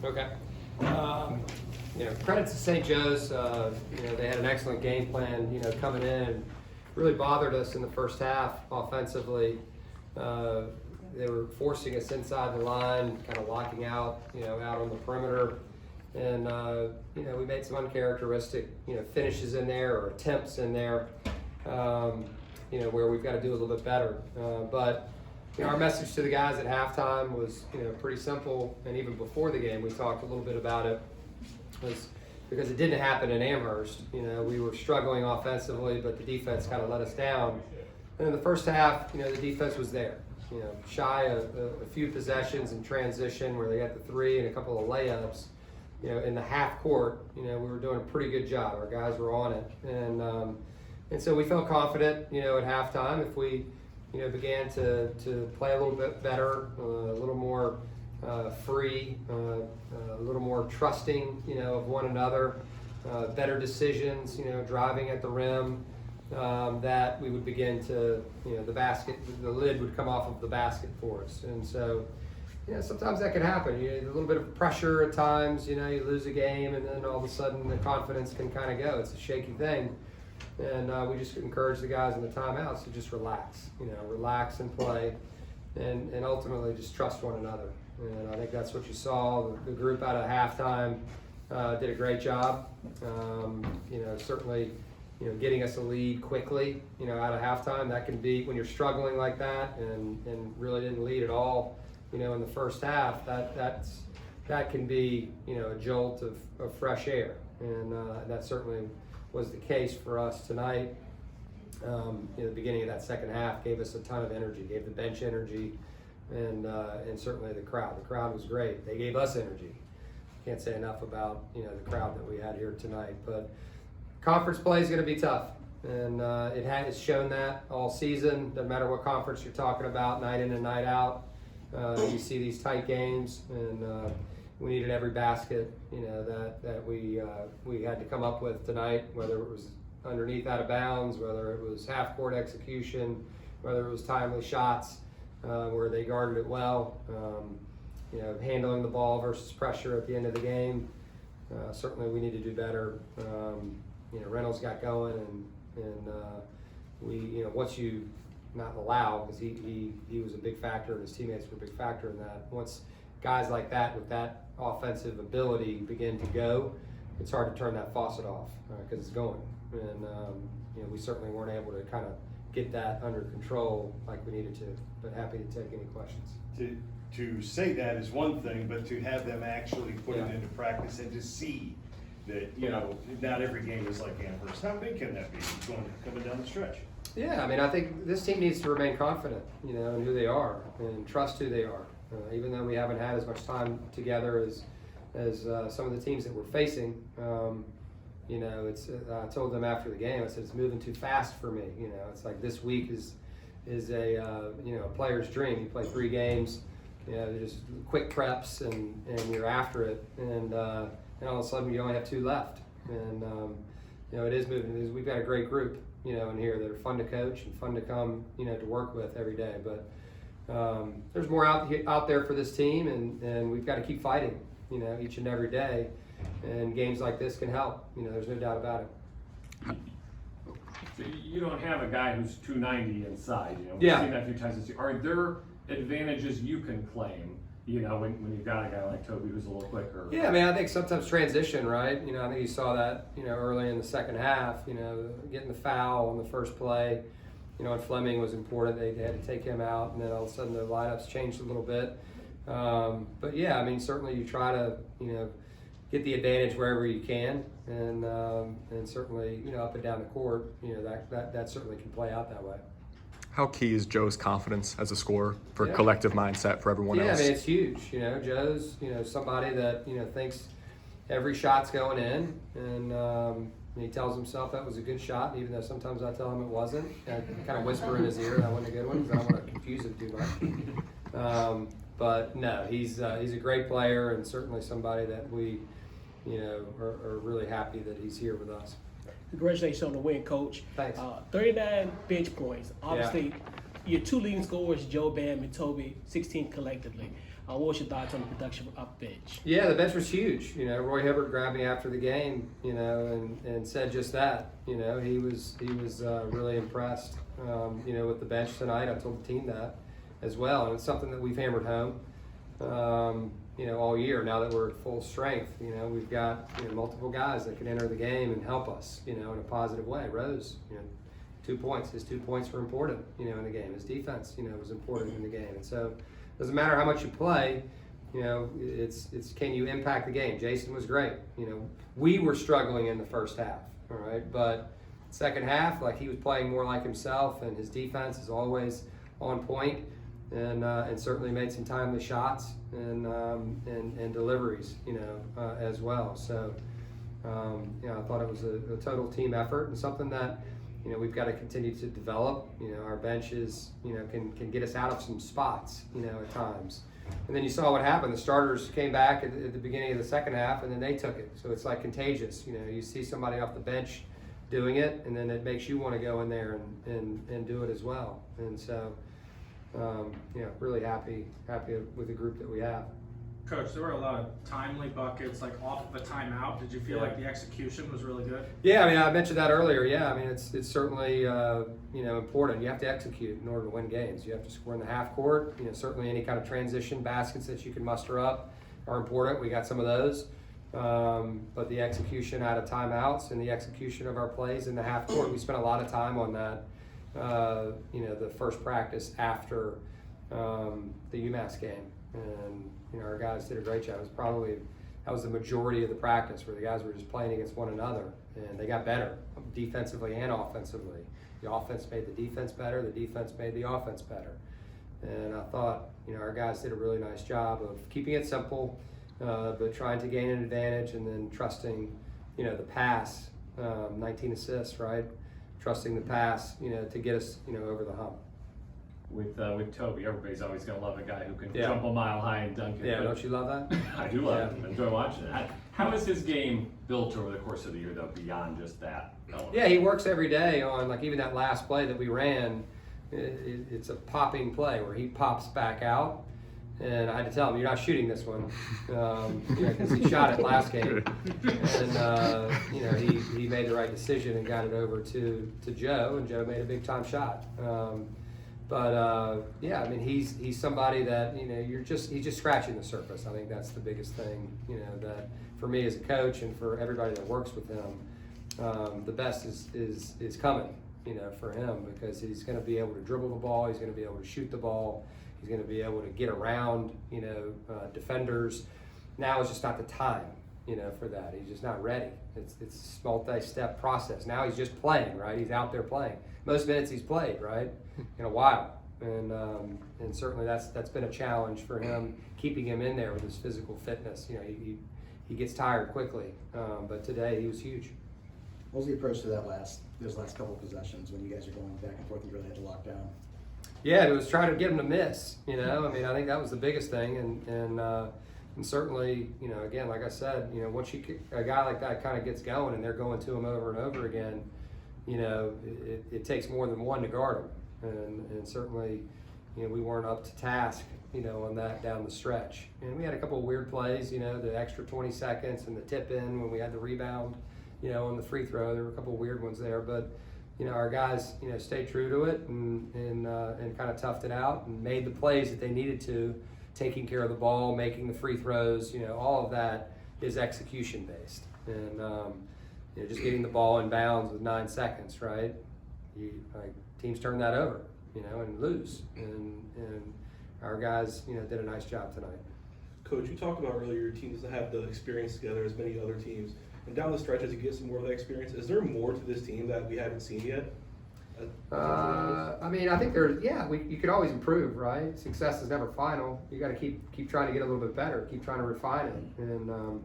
Okay. Credit to St. Joe's. They had an excellent game plan, coming in and really bothered us in the first half offensively. They were forcing us inside the line, kind of locking out, out on the perimeter. And, we made some uncharacteristic, finishes in there or attempts in there, where we've got to do a little bit better. But our message to the guys at halftime was, pretty simple. And even before the game, we talked a little bit about it, was because it didn't happen in Amherst. We were struggling offensively, but the defense kind of let us down. And in the first half, the defense was there. Shy of a few possessions in transition where they got the three and a couple of layups. In the half court, we were doing a pretty good job. Our guys were on it, and so we felt confident, at halftime if we, began to play a little bit better, a little more free, a little more trusting, of one another, better decisions, driving at the rim. That we would begin to, the lid would come off of the basket for us. And so, sometimes that can happen. A little bit of pressure at times, you lose a game and then all of a sudden the confidence can kind of go. It's a shaky thing. And we just encourage the guys in the timeouts to just relax, relax and play and ultimately just trust one another. And I think that's what you saw. The group out of halftime did a great job. Certainly, getting us a lead quickly, out of halftime. That can be, when you're struggling like that and really didn't lead at all, in the first half, that can be, a jolt of fresh air. And that certainly was the case for us tonight. The beginning of that second half gave us a ton of energy, gave the bench energy, and certainly the crowd. The crowd was great. They gave us energy. Can't say enough about, the crowd that we had here tonight. But conference play is going to be tough, and it's shown that all season. Doesn't matter what conference you're talking about, night in and night out. You see these tight games, and we needed every basket, that we had to come up with tonight, whether it was underneath out of bounds, whether it was half court execution, whether it was timely shots where they guarded it well, handling the ball versus pressure at the end of the game. Certainly we need to do better. Reynolds got going, and we, once you not allow, because he was a big factor, and his teammates were a big factor in that. Once guys like that with that offensive ability begin to go, it's hard to turn that faucet off because it's going. And we certainly weren't able to kind of get that under control like we needed to. But happy to take any questions. To say that is one thing, but to have them actually put it into practice and to see that, not every game is like Amherst. How big can that be coming down the stretch? Yeah, I think this team needs to remain confident, in who they are and trust who they are. Even though we haven't had as much time together as some of the teams that we're facing, it's. I told them after the game, I said it's moving too fast for me. It's like this week is a a player's dream. You play 3 games, they're just quick preps and you're after it, and all of a sudden you only have 2 left, and it is moving. We've got a great group, in here that are fun to coach and fun to come, to work with every day. But there's more out there for this team, and we've got to keep fighting, each and every day. And games like this can help. There's no doubt about it. So you don't have a guy who's 290 inside. We've seen that a few times. Are there advantages you can claim? When you've got a guy like Toby who's a little quicker. Yeah, I think sometimes transition, right? I think you saw that, early in the second half. Getting the foul on the first play. And Fleming was important. They had to take him out, and then all of a sudden the lineups changed a little bit. But yeah, certainly you try to, get the advantage wherever you can, and certainly, up and down the court, that certainly can play out that way. How key is Joe's confidence as a scorer for collective mindset for everyone else? It's huge. Joe's, somebody that, thinks every shot's going in, and he tells himself that was a good shot, even though sometimes I tell him it wasn't. I kind of whisper in his ear that wasn't a good one because I don't want to confuse him too much. But no, he's a great player, and certainly somebody that we, are really happy that he's here with us. Congratulations on the win, Coach. Thanks. 39 bench points. Obviously, your 2 leading scorers, Joe, Bam, and Toby, 16 collectively. What was your thoughts on the production up bench? Yeah, the bench was huge. You know, Roy Hibbert grabbed me after the game, you know, and said just that. You know, he was really impressed, you know, with the bench tonight. I told the team that as well, and it's something that we've hammered home, you know, all year. Now that we're at full strength, you know, we've got, you know, multiple guys that can enter the game and help us, you know, in a positive way. Rose, you know, 2 points. His 2 points were important, you know, in the game. His defense, you know, was important in the game, and so. Doesn't matter how much you play, you know, it's can you impact the game? Jason was great. You know, we were struggling in the first half, all right? But second half, like, he was playing more like himself, and his defense is always on point, and certainly made some timely shots and deliveries, you know, as well. So, you know, I thought it was a total team effort and something that, you know, we've got to continue to develop. You know, our benches, you know, can get us out of some spots, you know, at times. And then you saw what happened. The starters came back at the beginning of the second half, and then they took it. So it's like contagious. You know, you see somebody off the bench doing it, and then it makes you want to go in there and do it as well. And so, you know, really happy with the group that we have. Coach, there were a lot of timely buckets, like off of a timeout. Did you feel like the execution was really good? Yeah, I mean, I mentioned that earlier. Yeah, I mean, it's certainly, you know, important. You have to execute in order to win games. You have to score in the half court. You know, certainly any kind of transition baskets that you can muster up are important. We got some of those. But the execution out of timeouts and the execution of our plays in the half court, we spent a lot of time on that, you know, the first practice after the UMass game. And, you know, our guys did a great job. That was the majority of the practice, where the guys were just playing against one another, and they got better defensively and offensively. The offense made the defense better, the defense made the offense better. And I thought, you know, our guys did a really nice job of keeping it simple, but trying to gain an advantage, and then trusting, you know, the pass, 19 assists, right? Trusting the pass, you know, to get us, you know, over the hump. With Toby, everybody's always going to love a guy who can Yeah. jump a mile high and dunk it. Yeah, but don't you love that? I do love it. Yeah. I enjoy watching it. How is his game built over the course of the year, though, beyond just that element? Yeah, he works every day on, like, even that last play that we ran, it's a popping play where he pops back out. And I had to tell him, you're not shooting this one, you know, because he shot it last game. And, you know, he made the right decision and got it over to Joe, and Joe made a big time shot. Yeah, I mean, he's somebody that, you know, he's just scratching the surface. I think that's the biggest thing, you know, that for me as a coach and for everybody that works with him, the best is coming, you know, for him, because he's going to be able to dribble the ball, he's going to be able to shoot the ball, he's going to be able to get around, you know, defenders. Now is just not the time, you know, for that. He's just not ready. It's a multi-step process. Now he's just playing, right? He's out there playing. Most minutes he's played, right, in a while. And certainly that's been a challenge for him, keeping him in there with his physical fitness. You know, he gets tired quickly, but today he was huge. What was the approach to those last couple of possessions when you guys are going back and forth and really had to lock down? Yeah, it was trying to get him to miss. You know, I mean, I think that was the biggest thing, and certainly, you know, again, like I said, you know, once a guy like that kind of gets going and they're going to him over and over again, you know, it takes more than one to guard him, and certainly, you know, we weren't up to task, you know, on that down the stretch. And we had a couple of weird plays, you know, the extra 20 seconds and the tip in when we had the rebound, you know, on the free throw. There were a couple of weird ones there, but, you know, our guys, you know, stayed true to it and kind of toughed it out and made the plays that they needed to, taking care of the ball, making the free throws. You know, all of that is execution based, and you know, just getting the ball in bounds with 9 seconds, right? Teams turn that over, you know, and lose, and our guys, you know, did a nice job tonight. Coach, you talked about earlier your team doesn't have the experience together as many other teams. And down the stretch, as you get some more of that experience, is there more to this team that we haven't seen yet? I mean, I think you could always improve, right? Success is never final. You got to keep trying to get a little bit better, keep trying to refine it, and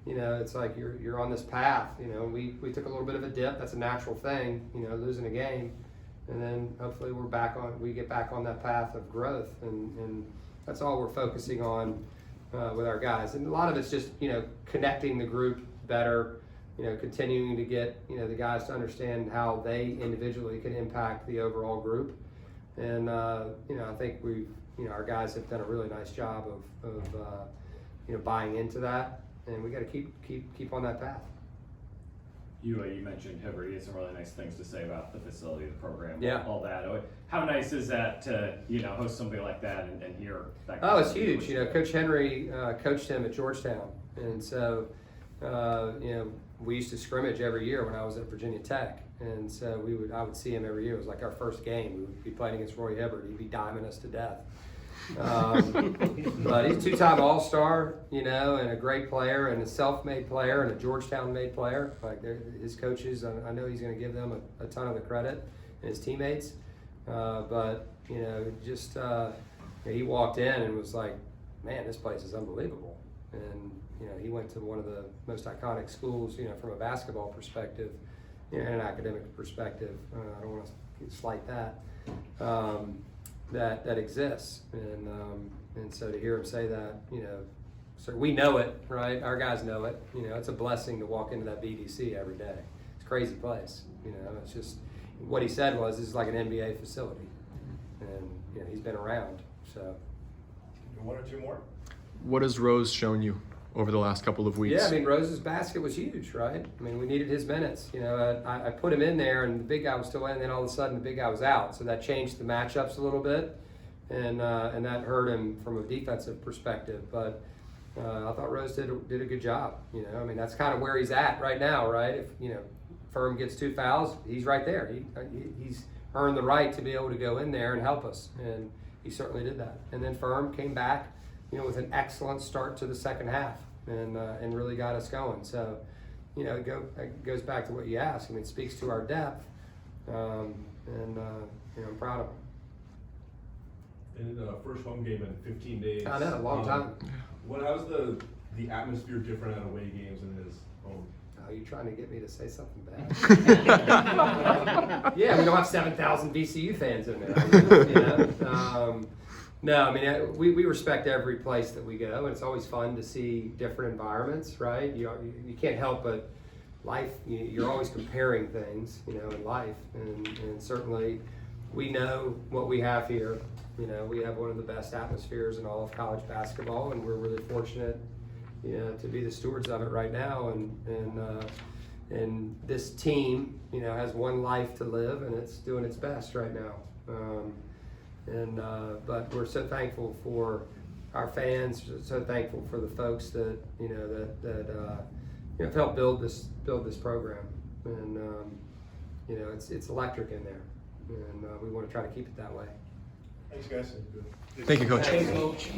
you know, it's like you're on this path. You know, we took a little bit of a dip. That's a natural thing, you know, losing a game, and then hopefully we get back on that path of growth, and that's all we're focusing on with our guys. And a lot of it's just, you know, connecting the group better. You know, continuing to get, you know, the guys to understand how they individually can impact the overall group. And, you know, I think we've you know, our guys have done a really nice job of you know, buying into that, and we got to keep on that path. You mentioned Hibbert. He had some really nice things to say about the facility, the program, Yeah. all that. How nice is that to, you know, host somebody like that and hear that? Oh, it's huge. You know, Coach Henry coached him at Georgetown, and so you know, we used to scrimmage every year when I was at Virginia Tech, and so I would see him every year. It was like our first game. We would be playing against Roy Hibbert. He'd be diming us to death. But he's a two-time All-Star, you know, and a great player, and a self-made player, and a Georgetown-made player. Like his coaches, I know he's going to give them a ton of the credit, and his teammates. But you know, just he walked in and was like, "Man, this place is unbelievable." And you know, he went to one of the most iconic schools, you know, from a basketball perspective, you know, and an academic perspective. I don't want to slight that. That exists, and so to hear him say that, you know, so we know it, right? Our guys know it. You know, it's a blessing to walk into that BDC every day. It's a crazy place. You know, it's just what he said was this is like an NBA facility, and you know, he's been around. So, One or two more? What has Rose shown you over the last couple of weeks? yeah, I mean, Rose's basket was huge, right? I mean, we needed his minutes. You know, I put him in there, and the big guy was still in, and then all of a sudden the big guy was out. So that changed the matchups a little bit, and that hurt him from a defensive perspective. But I thought Rose did a good job. You know, I mean, that's kind of where he's at right now, right? If, you know, Firm gets 2 fouls, he's right there. He's earned the right to be able to go in there and help us, and he certainly did that. And then Firm came back, you know, with an excellent start to the second half, and really got us going. So, you know, it goes back to what you asked. I mean, it speaks to our depth, and you know, I'm proud of him. In the first home game in 15 days. I know, a long time. How's the atmosphere different at away games than it is home? Oh, you trying to get me to say something bad? Yeah, we don't have 7,000 VCU fans in there. You know? No, I mean, we respect every place that we go, and it's always fun to see different environments, right? You can't help but life, you're always comparing things, you know, in life, and certainly we know what we have here. You know, we have one of the best atmospheres in all of college basketball, and we're really fortunate, you know, to be the stewards of it right now, and this team, you know, has one life to live, and it's doing its best right now. But we're so thankful for our fans, so thankful for the folks that you know that have helped build this program, and you know, it's electric in there, and we want to try to keep it that way. Thanks, guys. Thank you, Coach. Thanks, Coach.